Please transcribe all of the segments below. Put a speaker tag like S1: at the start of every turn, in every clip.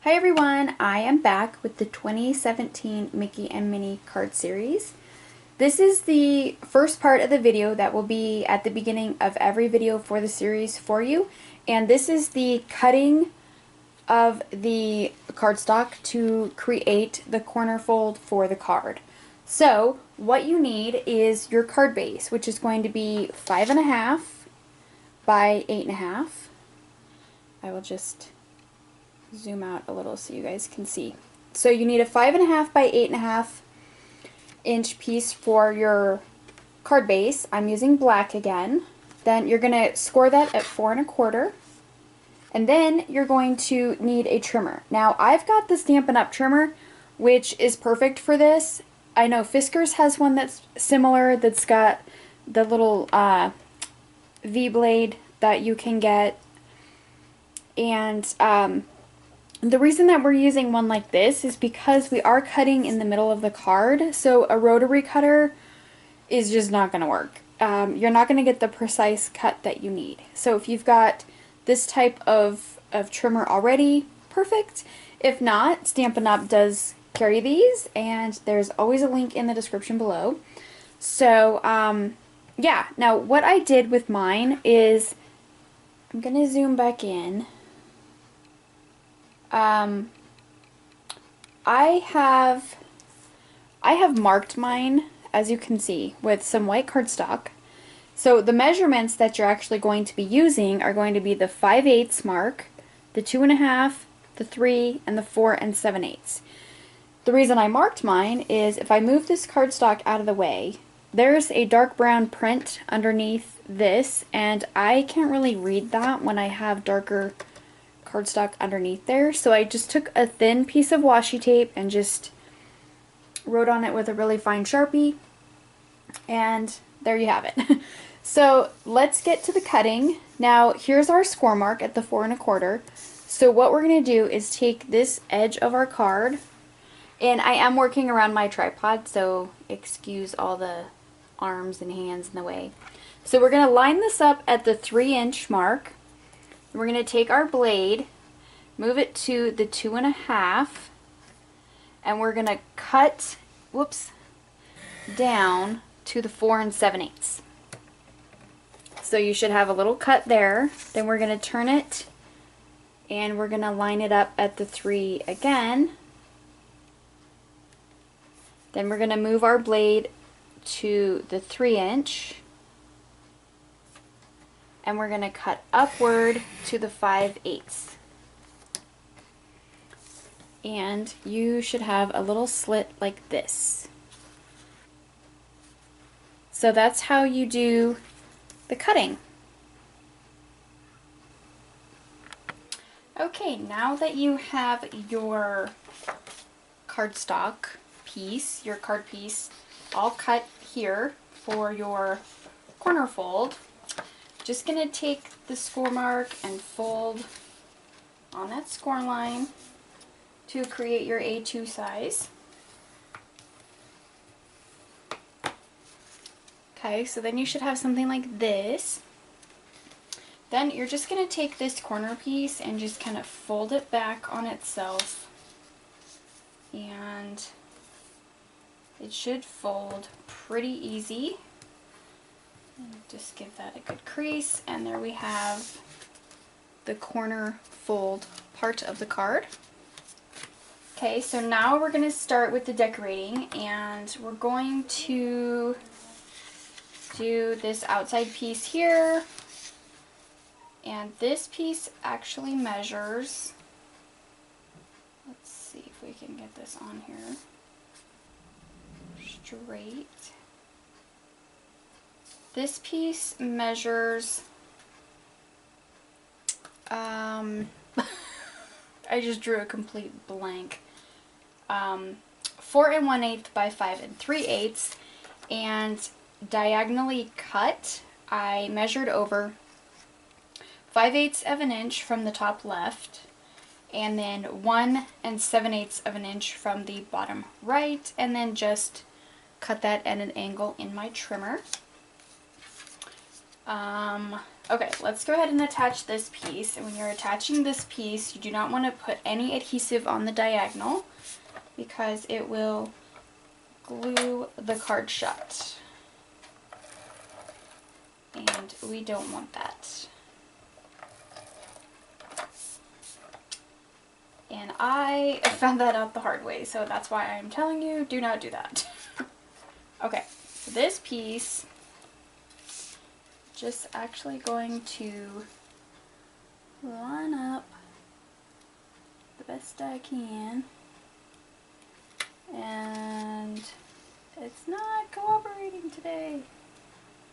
S1: Hi everyone, I am back with the 2017 Mickey and Minnie card series. This is the first part of the video that will be at the beginning of every video for the series for you. And this is the cutting of the cardstock to create the corner fold for the card. So what you need is your card base, which is going to be 5.5 by 8.5. I will just zoom out a little so you guys can see. So you need a 5.5 by 8.5 inch piece for your card base. I'm using black again. Then you're going to score that at 4.25, and then you're going to need a trimmer. Now I've got the Stampin' Up! Trimmer, which is perfect for this. I know Fiskars has one that's similar, that's got the little V-blade that you can get, and the reason that we're using one like this is because we are cutting in the middle of the card, so a rotary cutter is just not going to work. You're not going to get the precise cut that you need. So if you've got this type of trimmer already, perfect. If not, Stampin' Up! Does carry these, and there's always a link in the description below. So, yeah. Now what I did with mine is, I'm going to zoom back in. I have marked mine, as you can see, with some white cardstock. So the measurements that you're actually going to be using are going to be the 5/8 mark, the 2.5, the 3, and the 4 7/8. The reason I marked mine is if I move this cardstock out of the way, there's a dark brown print underneath this, and I can't really read that when I have darker cardstock underneath there. So I just took a thin piece of washi tape and just wrote on it with a really fine Sharpie, and there you have it. So let's get to the cutting. Now here's our score mark at the 4.25. So what we're going to do is take this edge of our card, and I am working around my tripod, so excuse all the arms and hands in the way. So we're going to line this up at the 3-inch mark. We're going to take our blade, move it to the 2.5, and we're going to cut, down to the 4 7/8. So you should have a little cut there. Then we're going to turn it, and we're going to line it up at the 3 again. Then we're going to move our blade to the 3-inch. And we're going to cut upward to the 5/8. And you should have a little slit like this. So that's how you do the cutting. Okay, now that you have your cardstock piece, your card piece, all cut here for your corner fold, just going to take the score mark and fold on that score line to create your A2 size. Okay, so then you should have something like this. Then you're just going to take this corner piece and just kind of fold it back on itself, and it should fold pretty easy. Just give that a good crease, and there we have the corner fold part of the card. Okay, so now we're going to start with the decorating, and we're going to do this outside piece here, and this piece actually measures, let's see if we can get this on here straight. This piece measures, I just drew a complete blank, 4 1/8 by 5 3/8, and diagonally cut, I measured over 5/8 of an inch from the top left, and then 1 7/8 of an inch from the bottom right, and then just cut that at an angle in my trimmer. Okay, let's go ahead and attach this piece. And when you're attaching this piece, you do not want to put any adhesive on the diagonal because it will glue the card shut. And we don't want that. And I found that out the hard way, so that's why I'm telling you, do not do that. Okay, so this piece, just actually going to line up the best I can. And it's not cooperating today.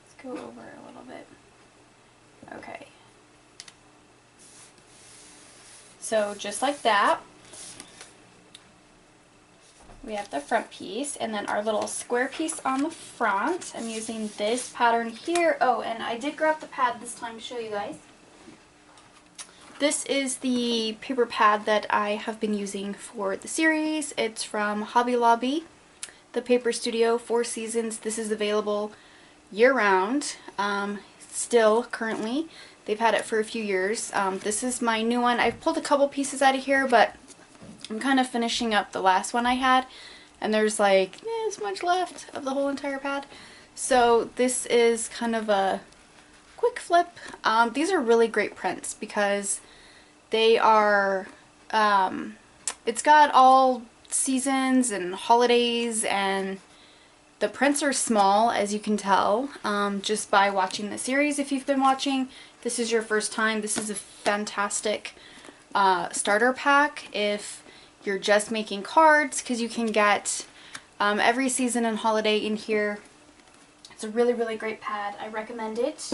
S1: Let's go over it a little bit. Okay. So just like that, we have the front piece, and then our little square piece on the front. I'm using this pattern here. Oh, and I did grab the pad this time to show you guys. This is the paper pad that I have been using for the series. It's from Hobby Lobby, the Paper Studio, 4 seasons. This is available year-round, still currently. They've had it for a few years. This is my new one. I've pulled a couple pieces out of here, but I'm kind of finishing up the last one I had, and there's like this much left of the whole entire pad. So this is kind of a quick flip. These are really great prints because they are, it's got all seasons and holidays, and the prints are small, as you can tell, just by watching the series. If you've been watching, this is your first time, this is a fantastic starter pack if you're just making cards, because you can get every season and holiday in here. It's a really, really great pad. I recommend it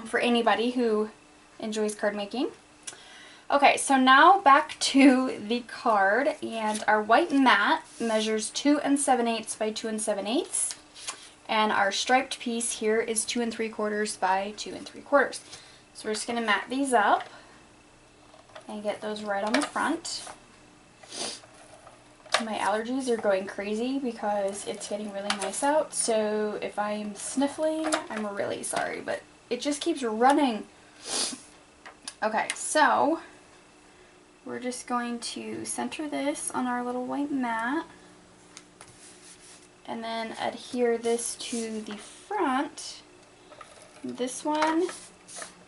S1: for anybody who enjoys card making. Okay, so now back to the card, and our white mat measures 2 7/8 by 2 7/8, and our striped piece here is 2 3/4 by 2 3/4. So we're just going to mat these up and get those right on the front. My allergies are going crazy because it's getting really nice out, so if I'm sniffling, I'm really sorry, but it just keeps running. Okay, so we're just going to center this on our little white mat and then adhere this to the front. This one,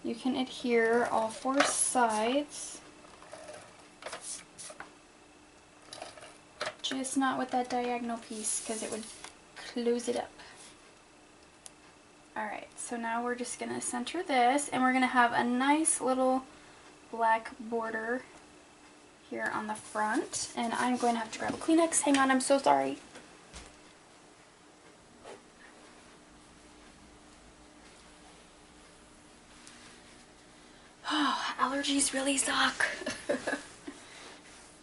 S1: you can adhere all 4 sides. Just not with that diagonal piece because it would close it up. Alright, so now we're just going to center this, and we're going to have a nice little black border here on the front. And I'm going to have to grab a Kleenex. Hang on, I'm so sorry. Oh, allergies really suck.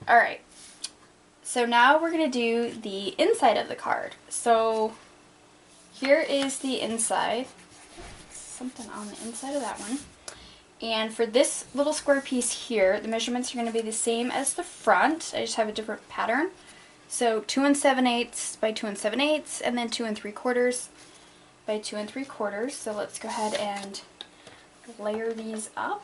S1: Alright. So now we're going to do the inside of the card. So here is the inside. Something on the inside of that one. And for this little square piece here, the measurements are going to be the same as the front. I just have a different pattern. So 2 7/8 by 2 7/8, and then 2 3/4 by 2 3/4. So let's go ahead and layer these up.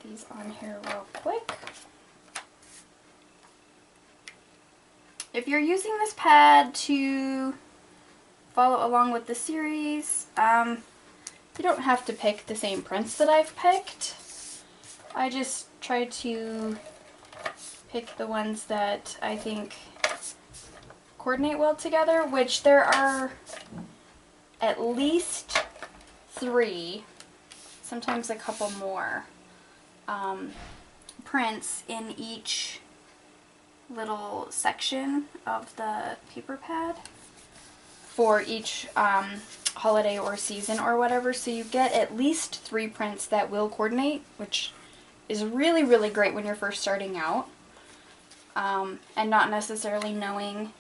S1: These on here real quick. If you're using this pad to follow along with the series, you don't have to pick the same prints that I've picked. I just try to pick the ones that I think coordinate well together, which there are at least 3, sometimes a couple more prints in each little section of the paper pad for each holiday or season or whatever, so you get at least 3 prints that will coordinate, which is really, really great when you're first starting out, and not necessarily knowing,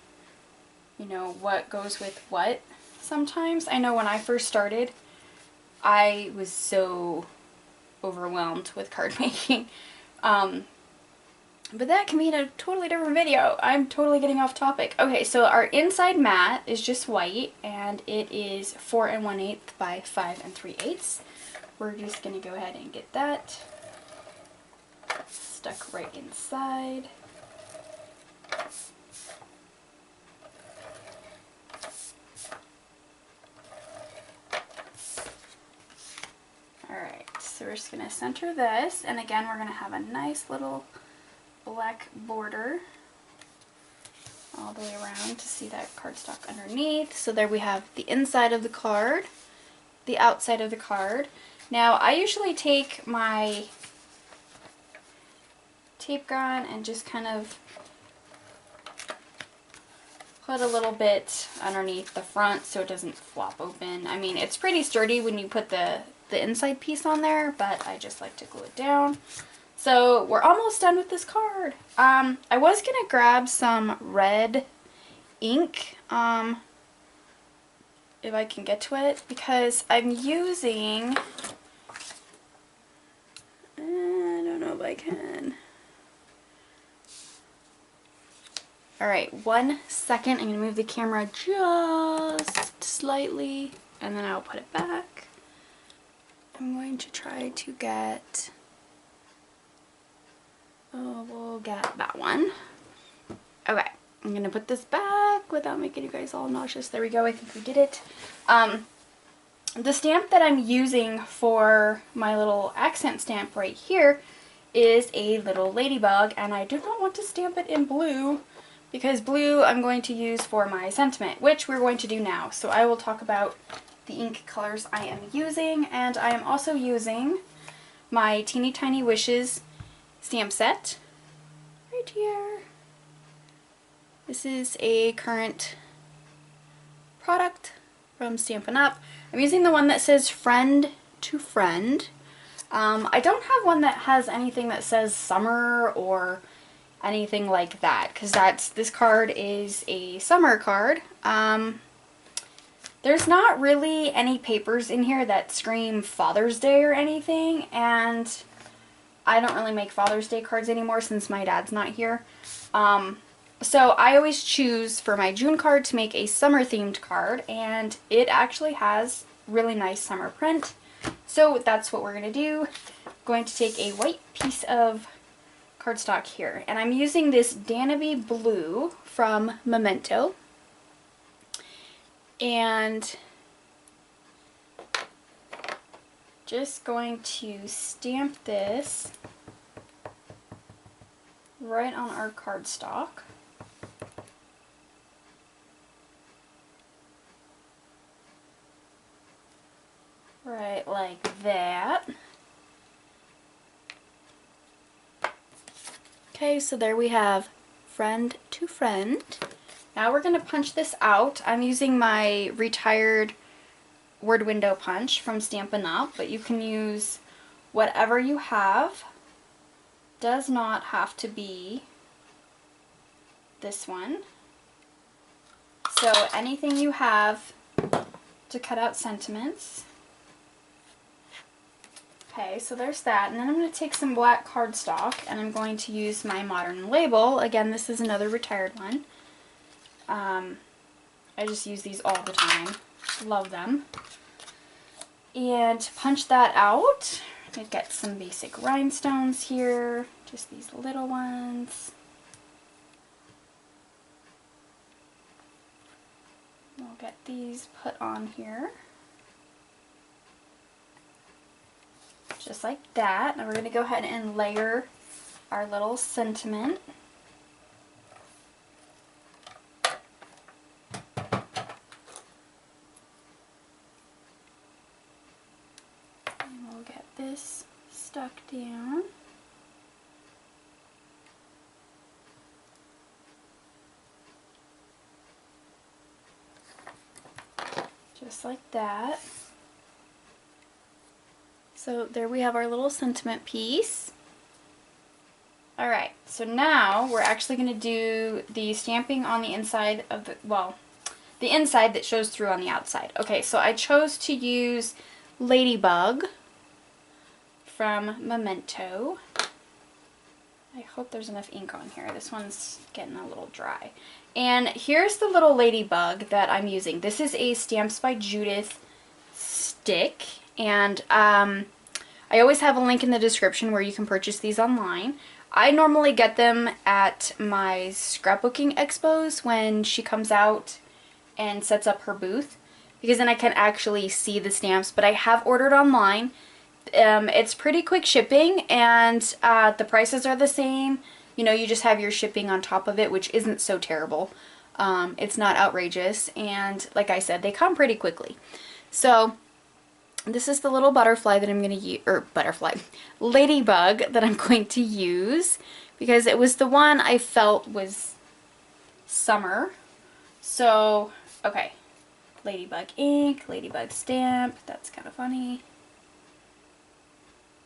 S1: you know, what goes with what sometimes. I know when I first started, I was so overwhelmed with card making. But that can be in a totally different video. I'm totally getting off topic. Okay, so our inside mat is just white, and it is 4 1/8 by 5 3/8. We're just going to go ahead and get that stuck right inside. Alright, so we're just going to center this, and again we're going to have a nice little black border all the way around to see that cardstock underneath. So there we have the inside of the card, the outside of the card. Now I usually take my tape gun and just kind of put a little bit underneath the front so it doesn't flop open. I mean, it's pretty sturdy when you put the inside piece on there, but I just like to glue it down. So we're almost done with this card. I was gonna grab some red ink, if I can get to it, because I'm using, I don't know if I can. Alright, 1 second. I'm gonna move the camera just slightly, and then I'll put it back. I'm going to try to get, we'll get that one. Okay, I'm gonna put this back without making you guys all nauseous. There we go, I think we did it. The stamp that I'm using for my little accent stamp right here is a little ladybug, and I do not want to stamp it in blue because blue I'm going to use for my sentiment, which we're going to do now. So I will talk about the ink colors I am using, and I am also using my Teeny Tiny Wishes stamp set right here. This is a current product from Stampin' Up. I'm using the one that says Friend to Friend. I don't have one that has anything that says summer or anything like that, because this card is a summer card. There's not really any papers in here that scream Father's Day or anything, and I don't really make Father's Day cards anymore since my dad's not here. So I always choose for my June card to make a summer themed card, and it actually has really nice summer print. So that's what we're going to do. I'm going to take a white piece of cardstock here, and I'm using this Danby Blue from Memento. And just going to stamp this right on our cardstock. Right like that. Okay, so there we have Friend to Friend. Now we're going to punch this out. I'm using my retired word window punch from Stampin' Up, but you can use whatever you have. Does not have to be this one. So anything you have to cut out sentiments. Okay, so there's that, and then I'm going to take some black cardstock and I'm going to use my modern label. Again, this is another retired one. I just use these all the time. Love them. And punch that out. I get some basic rhinestones here, just these little ones. We'll get these put on here. Just like that. Now we're going to go ahead and layer our little sentiment. And we'll get this stuck down. Just like that. So there we have our little sentiment piece. Alright, so now we're actually going to do the stamping on the inside of the, well, the inside that shows through on the outside. Okay, so I chose to use Ladybug from Memento. I hope there's enough ink on here. This one's getting a little dry. And here's the little ladybug that I'm using. This is a Stamps by Judith stick, and I always have a link in the description where you can purchase these online. I normally get them at my scrapbooking expos when she comes out and sets up her booth, because then I can actually see the stamps, but I have ordered online. It's pretty quick shipping, and the prices are the same. You know, you just have your shipping on top of it, which isn't so terrible. It's not outrageous, and like I said, they come pretty quickly. So this is the little butterfly that I'm going to use, or ladybug that I'm going to use, because it was the one I felt was summer. So, okay, ladybug ink, ladybug stamp, that's kind of funny.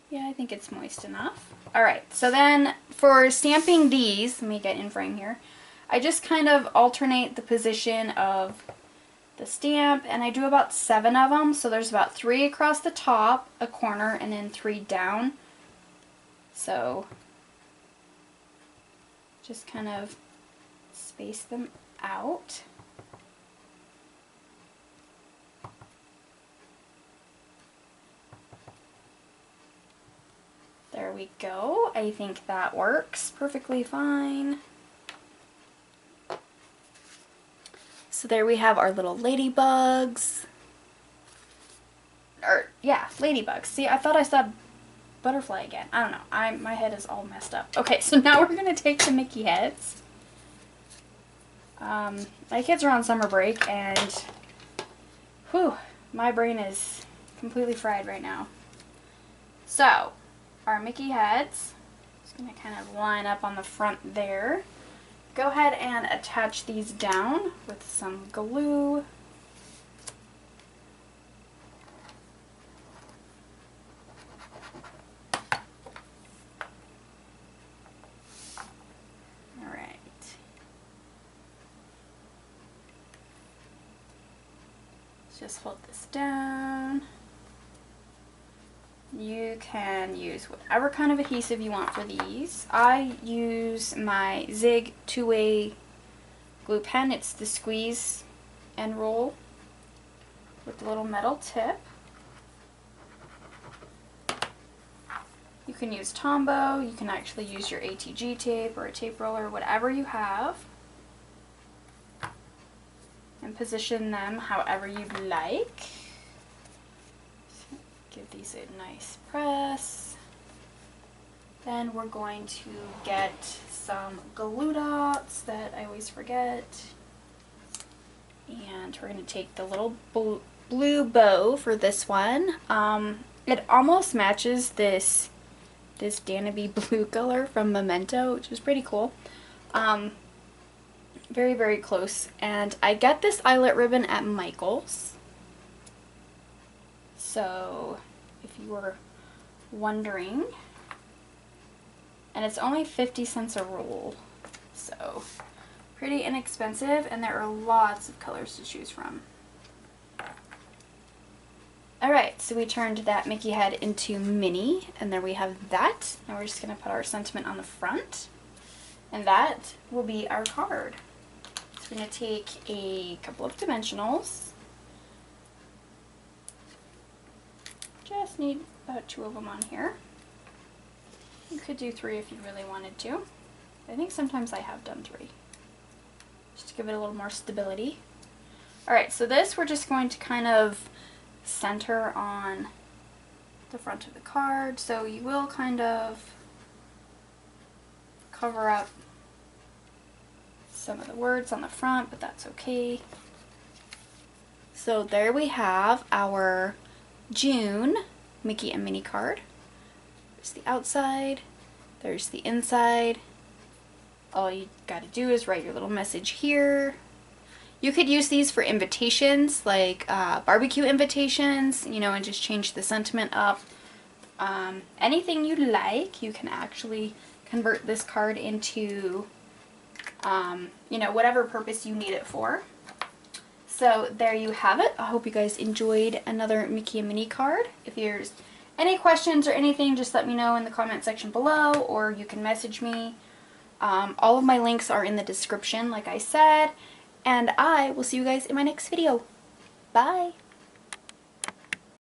S1: Yeah, I think it's moist enough. Alright, so then for stamping these, let me get in frame here, I just kind of alternate the position of the stamp, and I do about 7 of them, so there's about 3 across the top, a corner, and then 3 down. So just kind of space them out. There we go. I think that works perfectly fine. So there we have our little ladybugs. Or, yeah, ladybugs. See, I thought I saw butterfly again. I don't know. My head is all messed up. Okay, so now we're going to take the Mickey heads. My kids are on summer break, and whew, my brain is completely fried right now. So, our Mickey heads, just going to kind of line up on the front there. Go ahead and attach these down with some glue. Alright. Let's just hold this down. You can use whatever kind of adhesive you want for these. I use my Zig 2-way glue pen. It's the squeeze and roll with the little metal tip. You can use Tombow. You can actually use your ATG tape or a tape roller, whatever you have, and position them however you'd like. Give these a nice press. Then we're going to get some glue dots that I always forget. And we're going to take the little blue bow for this one. It almost matches this Danby blue color from Memento, which is pretty cool. Very, very close. And I got this eyelet ribbon at Michael's. So, if you were wondering, and it's only 50 cents a roll, so pretty inexpensive, and there are lots of colors to choose from. Alright, so we turned that Mickey head into Minnie, and there we have that. Now we're just going to put our sentiment on the front, and that will be our card. So we're going to take a couple of dimensionals. Just need about 2 of them on here. You could do 3 if you really wanted to. I think sometimes I have done 3. Just to give it a little more stability. Alright, so this we're just going to kind of center on the front of the card. So you will kind of cover up some of the words on the front, but that's okay. So there we have our June Mickey and Minnie card. There's the outside, there's the inside. All you gotta do is write your little message here. You could use these for invitations, like barbecue invitations, you know, and just change the sentiment up. Anything you like, you can actually convert this card into, you know, whatever purpose you need it for. So there you have it. I hope you guys enjoyed another Mickey and Minnie card. If there's Any questions or anything, just let me know in the comment section below, or you can message me. All of my links are in the description, like I said, and I will see you guys in my next video. Bye!